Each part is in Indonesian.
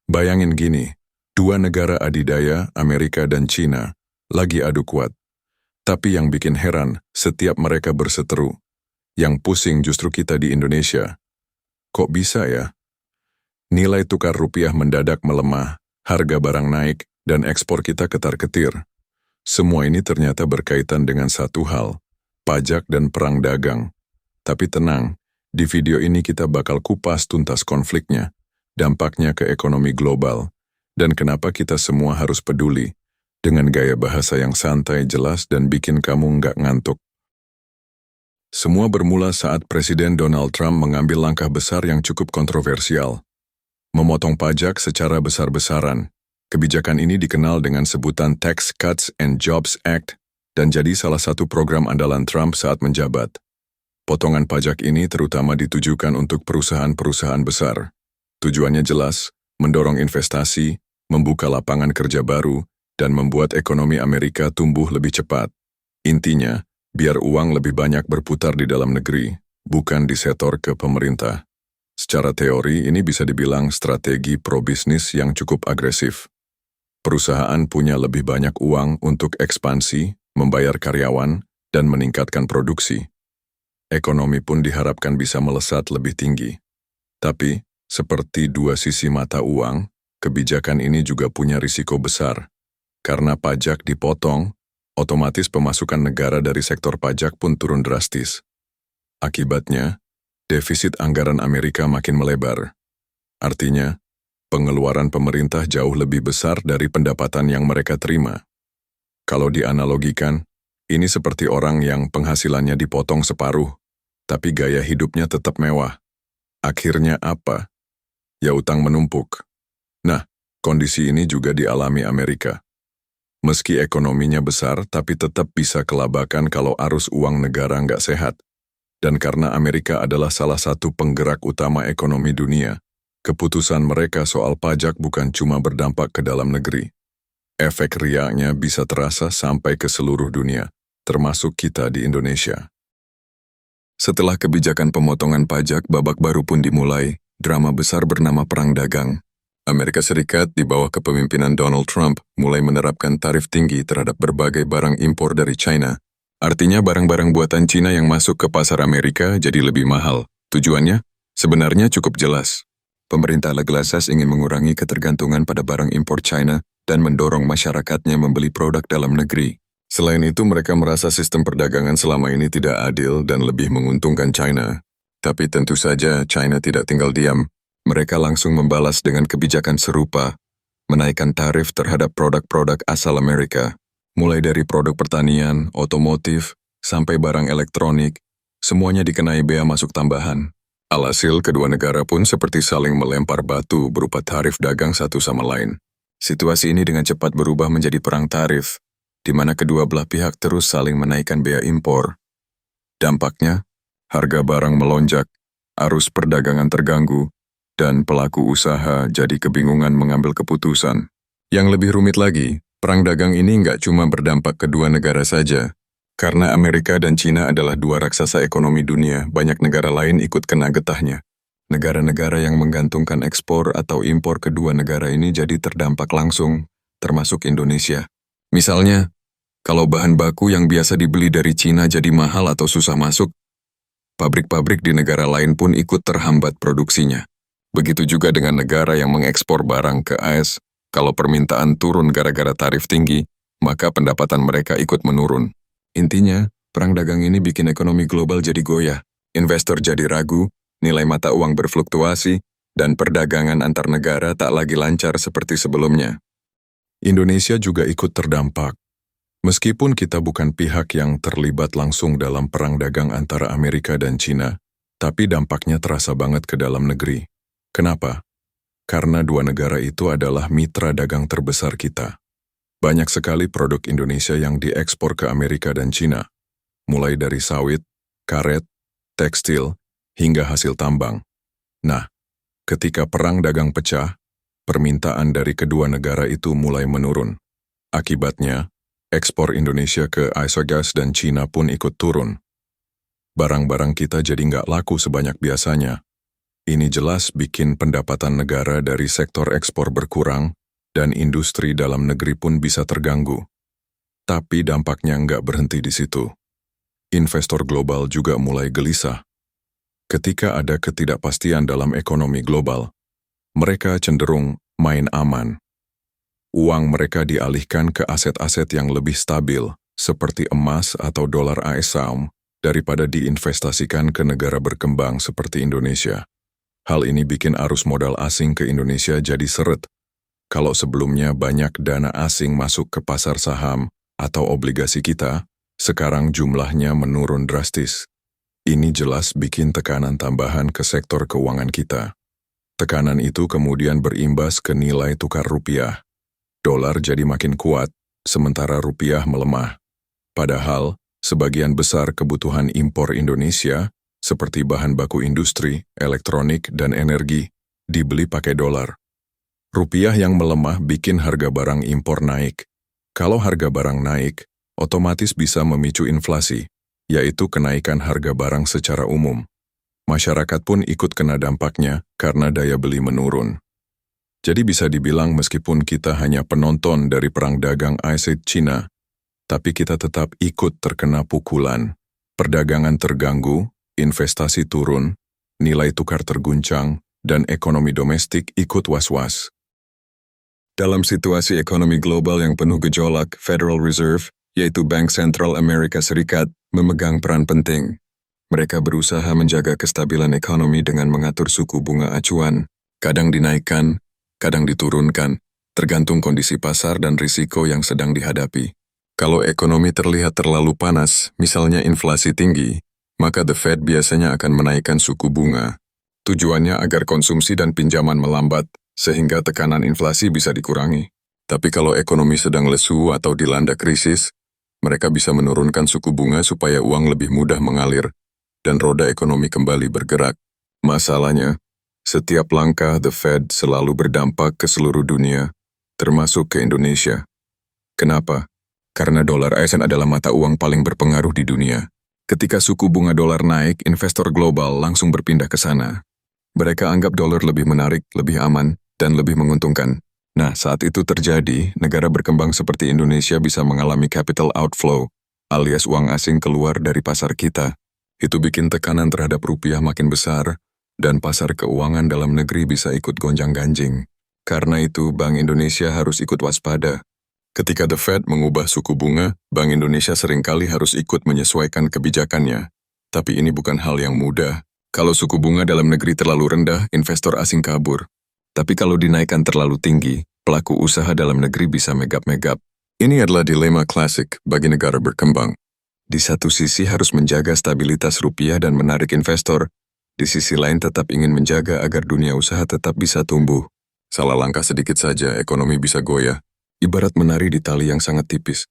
Bayangin gini, dua negara adidaya, Amerika dan China, lagi adu kuat. Tapi yang bikin heran, setiap mereka berseteru. Yang pusing justru kita di Indonesia. Kok bisa ya? Nilai tukar rupiah mendadak melemah, harga barang naik, dan ekspor kita ketar-ketir. Semua ini ternyata berkaitan dengan satu hal, pajak dan perang dagang. Tapi tenang, di video ini kita bakal kupas tuntas konfliknya, dampaknya ke ekonomi global, dan kenapa kita semua harus peduli, dengan gaya bahasa yang santai, jelas, dan bikin kamu nggak ngantuk. Semua bermula saat Presiden Donald Trump mengambil langkah besar yang cukup kontroversial. Memotong pajak secara besar-besaran. Kebijakan ini dikenal dengan sebutan Tax Cuts and Jobs Act dan jadi salah satu program andalan Trump saat menjabat. Potongan pajak ini terutama ditujukan untuk perusahaan-perusahaan besar. Tujuannya jelas, mendorong investasi, membuka lapangan kerja baru, dan membuat ekonomi Amerika tumbuh lebih cepat. Intinya, biar uang lebih banyak berputar di dalam negeri, bukan disetor ke pemerintah. Secara teori, ini bisa dibilang strategi pro-bisnis yang cukup agresif. Perusahaan punya lebih banyak uang untuk ekspansi, membayar karyawan, dan meningkatkan produksi. Ekonomi pun diharapkan bisa melesat lebih tinggi. Tapi, seperti dua sisi mata uang, kebijakan ini juga punya risiko besar. Karena pajak dipotong, otomatis pemasukan negara dari sektor pajak pun turun drastis. Akibatnya, defisit anggaran Amerika makin melebar. Artinya, pengeluaran pemerintah jauh lebih besar dari pendapatan yang mereka terima. Kalau dianalogikan, ini seperti orang yang penghasilannya dipotong separuh, tapi gaya hidupnya tetap mewah. Akhirnya apa? Ya utang menumpuk. Nah, kondisi ini juga dialami Amerika. Meski ekonominya besar, tapi tetap bisa kelabakan kalau arus uang negara nggak sehat. Dan karena Amerika adalah salah satu penggerak utama ekonomi dunia, keputusan mereka soal pajak bukan cuma berdampak ke dalam negeri. Efek riaknya bisa terasa sampai ke seluruh dunia, termasuk kita di Indonesia. Setelah kebijakan pemotongan pajak, babak baru pun dimulai, drama besar bernama Perang Dagang. Amerika Serikat di bawah kepemimpinan Donald Trump mulai menerapkan tarif tinggi terhadap berbagai barang impor dari China. Artinya barang-barang buatan China yang masuk ke pasar Amerika jadi lebih mahal. Tujuannya sebenarnya cukup jelas. Pemerintah Legasas ingin mengurangi ketergantungan pada barang impor China dan mendorong masyarakatnya membeli produk dalam negeri. Selain itu, mereka merasa sistem perdagangan selama ini tidak adil dan lebih menguntungkan China. Tapi tentu saja China tidak tinggal diam. Mereka langsung membalas dengan kebijakan serupa, menaikkan tarif terhadap produk-produk asal Amerika, mulai dari produk pertanian, otomotif, sampai barang elektronik, semuanya dikenai bea masuk tambahan. Alhasil, kedua negara pun seperti saling melempar batu berupa tarif dagang satu sama lain. Situasi ini dengan cepat berubah menjadi perang tarif, di mana kedua belah pihak terus saling menaikkan bea impor. Dampaknya, harga barang melonjak, arus perdagangan terganggu, dan pelaku usaha jadi kebingungan mengambil keputusan. Yang lebih rumit lagi, perang dagang ini nggak cuma berdampak kedua negara saja. Karena Amerika dan China adalah dua raksasa ekonomi dunia, banyak negara lain ikut kena getahnya. Negara-negara yang menggantungkan ekspor atau impor kedua negara ini jadi terdampak langsung, termasuk Indonesia. Misalnya, kalau bahan baku yang biasa dibeli dari China jadi mahal atau susah masuk, pabrik-pabrik di negara lain pun ikut terhambat produksinya. Begitu juga dengan negara yang mengekspor barang ke AS, kalau permintaan turun gara-gara tarif tinggi, maka pendapatan mereka ikut menurun. Intinya, perang dagang ini bikin ekonomi global jadi goyah, investor jadi ragu, nilai mata uang berfluktuasi, dan perdagangan antar negara tak lagi lancar seperti sebelumnya. Indonesia juga ikut terdampak. Meskipun kita bukan pihak yang terlibat langsung dalam perang dagang antara Amerika dan China, tapi dampaknya terasa banget ke dalam negeri. Kenapa? Karena dua negara itu adalah mitra dagang terbesar kita. Banyak sekali produk Indonesia yang diekspor ke Amerika dan China, mulai dari sawit, karet, tekstil, hingga hasil tambang. Nah, ketika perang dagang pecah, permintaan dari kedua negara itu mulai menurun. Akibatnya, ekspor Indonesia ke Isogas dan China pun ikut turun. Barang-barang kita jadi nggak laku sebanyak biasanya. Ini jelas bikin pendapatan negara dari sektor ekspor berkurang dan industri dalam negeri pun bisa terganggu. Tapi dampaknya nggak berhenti di situ. Investor global juga mulai gelisah. Ketika ada ketidakpastian dalam ekonomi global, mereka cenderung main aman. Uang mereka dialihkan ke aset-aset yang lebih stabil, seperti emas atau dolar AS Saum, daripada diinvestasikan ke negara berkembang seperti Indonesia. Hal ini bikin arus modal asing ke Indonesia jadi seret. Kalau sebelumnya banyak dana asing masuk ke pasar saham atau obligasi kita, sekarang jumlahnya menurun drastis. Ini jelas bikin tekanan tambahan ke sektor keuangan kita. Tekanan itu kemudian berimbas ke nilai tukar rupiah. Dolar jadi makin kuat, sementara rupiah melemah. Padahal, sebagian besar kebutuhan impor Indonesia, seperti bahan baku industri, elektronik, dan energi, dibeli pakai dolar. Rupiah yang melemah bikin harga barang impor naik. Kalau harga barang naik, otomatis bisa memicu inflasi, yaitu kenaikan harga barang secara umum. Masyarakat pun ikut kena dampaknya karena daya beli menurun. Jadi bisa dibilang meskipun kita hanya penonton dari perang dagang ASEAN-China, tapi kita tetap ikut terkena pukulan. Perdagangan terganggu, investasi turun, nilai tukar terguncang, dan ekonomi domestik ikut was-was. Dalam situasi ekonomi global yang penuh gejolak, Federal Reserve, yaitu Bank Sentral Amerika Serikat, memegang peran penting. Mereka berusaha menjaga kestabilan ekonomi dengan mengatur suku bunga acuan, kadang dinaikkan, kadang diturunkan, tergantung kondisi pasar dan risiko yang sedang dihadapi. Kalau ekonomi terlihat terlalu panas, misalnya inflasi tinggi, maka The Fed biasanya akan menaikkan suku bunga. Tujuannya agar konsumsi dan pinjaman melambat, sehingga tekanan inflasi bisa dikurangi. Tapi kalau ekonomi sedang lesu atau dilanda krisis, mereka bisa menurunkan suku bunga supaya uang lebih mudah mengalir, dan roda ekonomi kembali bergerak. Masalahnya, setiap langkah The Fed selalu berdampak ke seluruh dunia, termasuk ke Indonesia. Kenapa? Karena dolar ASEAN adalah mata uang paling berpengaruh di dunia. Ketika suku bunga dolar naik, investor global langsung berpindah ke sana. Mereka anggap dolar lebih menarik, lebih aman, dan lebih menguntungkan. Nah, saat itu terjadi, negara berkembang seperti Indonesia bisa mengalami capital outflow, alias uang asing keluar dari pasar kita. Itu bikin tekanan terhadap rupiah makin besar, dan pasar keuangan dalam negeri bisa ikut gonjang-ganjing. Karena itu, Bank Indonesia harus ikut waspada. Ketika The Fed mengubah suku bunga, Bank Indonesia seringkali harus ikut menyesuaikan kebijakannya. Tapi ini bukan hal yang mudah. Kalau suku bunga dalam negeri terlalu rendah, investor asing kabur. Tapi kalau dinaikkan terlalu tinggi, pelaku usaha dalam negeri bisa megap-megap. Ini adalah dilema klasik bagi negara berkembang. Di satu sisi harus menjaga stabilitas rupiah dan menarik investor, di sisi lain tetap ingin menjaga agar dunia usaha tetap bisa tumbuh. Salah langkah sedikit saja, ekonomi bisa goyah. Ibarat menari di tali yang sangat tipis.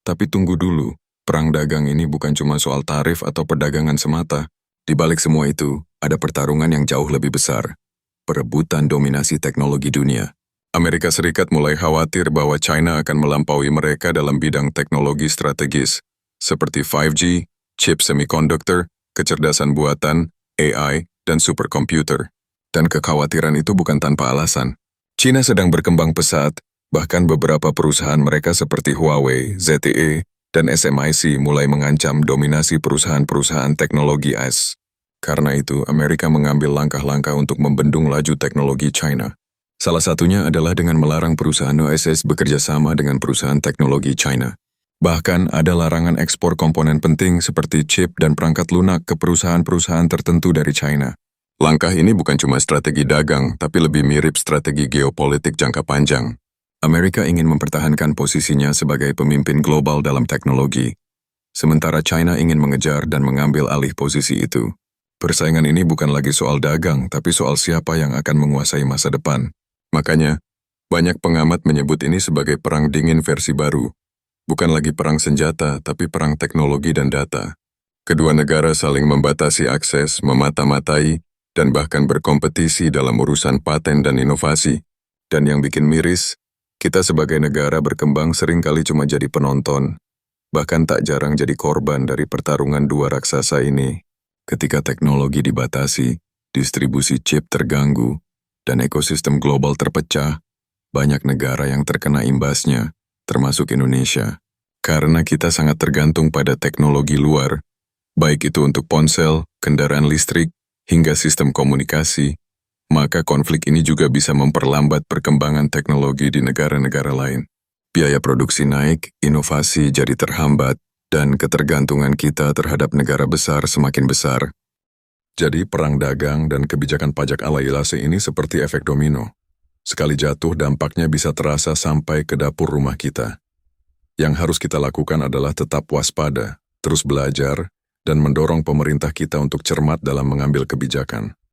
Tapi tunggu dulu, perang dagang ini bukan cuma soal tarif atau perdagangan semata. Di balik semua itu, ada pertarungan yang jauh lebih besar. Perebutan dominasi teknologi dunia. Amerika Serikat mulai khawatir bahwa China akan melampaui mereka dalam bidang teknologi strategis, seperti 5G, chip semiconductor, kecerdasan buatan, AI, dan superkomputer. Dan kekhawatiran itu bukan tanpa alasan. China sedang berkembang pesat, bahkan beberapa perusahaan mereka seperti Huawei, ZTE, dan SMIC mulai mengancam dominasi perusahaan-perusahaan teknologi AS. Karena itu, Amerika mengambil langkah-langkah untuk membendung laju teknologi China. Salah satunya adalah dengan melarang perusahaan OSS bekerja sama dengan perusahaan teknologi China. Bahkan ada larangan ekspor komponen penting seperti chip dan perangkat lunak ke perusahaan-perusahaan tertentu dari China. Langkah ini bukan cuma strategi dagang, tapi lebih mirip strategi geopolitik jangka panjang. Amerika ingin mempertahankan posisinya sebagai pemimpin global dalam teknologi, sementara China ingin mengejar dan mengambil alih posisi itu. Persaingan ini bukan lagi soal dagang, tapi soal siapa yang akan menguasai masa depan. Makanya, banyak pengamat menyebut ini sebagai perang dingin versi baru. Bukan lagi perang senjata, tapi perang teknologi dan data. Kedua negara saling membatasi akses, memata-matai, dan bahkan berkompetisi dalam urusan paten dan inovasi. Dan yang bikin miris, kita sebagai negara berkembang seringkali cuma jadi penonton, bahkan tak jarang jadi korban dari pertarungan dua raksasa ini. Ketika teknologi dibatasi, distribusi chip terganggu, dan ekosistem global terpecah, banyak negara yang terkena imbasnya, termasuk Indonesia. Karena kita sangat tergantung pada teknologi luar, baik itu untuk ponsel, kendaraan listrik, hingga sistem komunikasi, maka konflik ini juga bisa memperlambat perkembangan teknologi di negara-negara lain. Biaya produksi naik, inovasi jadi terhambat, dan ketergantungan kita terhadap negara besar semakin besar. Jadi perang dagang dan kebijakan pajak ala Ilase ini seperti efek domino. Sekali jatuh, dampaknya bisa terasa sampai ke dapur rumah kita. Yang harus kita lakukan adalah tetap waspada, terus belajar, dan mendorong pemerintah kita untuk cermat dalam mengambil kebijakan.